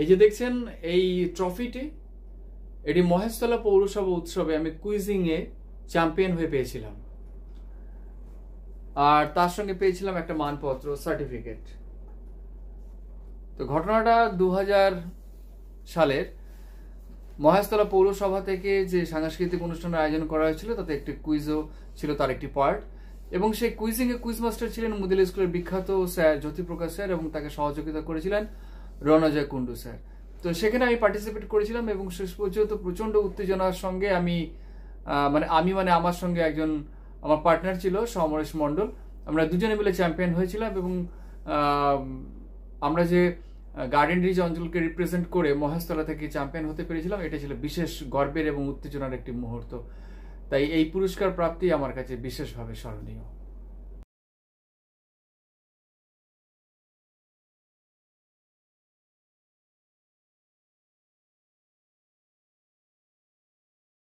এই যে দেখছেন এই ট্রফিটি, এটি মহেশতলা পৌরসভা উৎসবে আমি কুইজিং এ চ্যাম্পিয়ন হয়ে পেয়েছিলাম, আর তার সঙ্গে পেয়েছিলাম একটা মানপত্র, সার্টিফিকেট। তো ঘটনাটা 2000 সালের মহেশতলা পৌরসভা থেকে যে সাংস্কৃতিক অনুষ্ঠানের আয়োজন করা হয়েছিল, তাতে একটি কুইজও ছিল তার একটি পার্ট। এবং সেই কুইজিং এ কুইজ মাস্টার ছিলেন মুদিল স্কুলের বিখ্যাত স্যার জ্যোতিপ্রকাশ স্যার, এবং তাকে সহযোগিতা করেছিলেন রণজয় কুন্ডু স্যার। তো সেখানে আমি পার্টিসিপেট করেছিলাম এবং শেষ পর্যন্ত প্রচন্ড উত্তেজনার সঙ্গে আমি আমার সঙ্গে একজন আমার পার্টনার ছিল সমরেশ মণ্ডল, আমরা দুজনে মিলে চ্যাম্পিয়ন হয়েছিলাম। এবং আমরা যে গার্ডেন রিচ অঞ্চলকে রিপ্রেজেন্ট করে মহেশতলা থেকে চ্যাম্পিয়ন হতে পেরেছিলাম, এটা ছিল বিশেষ গর্বের এবং উত্তেজনার একটি মুহূর্ত। তাই এই পুরস্কার প্রাপ্তি আমার কাছে বিশেষভাবে স্মরণীয়।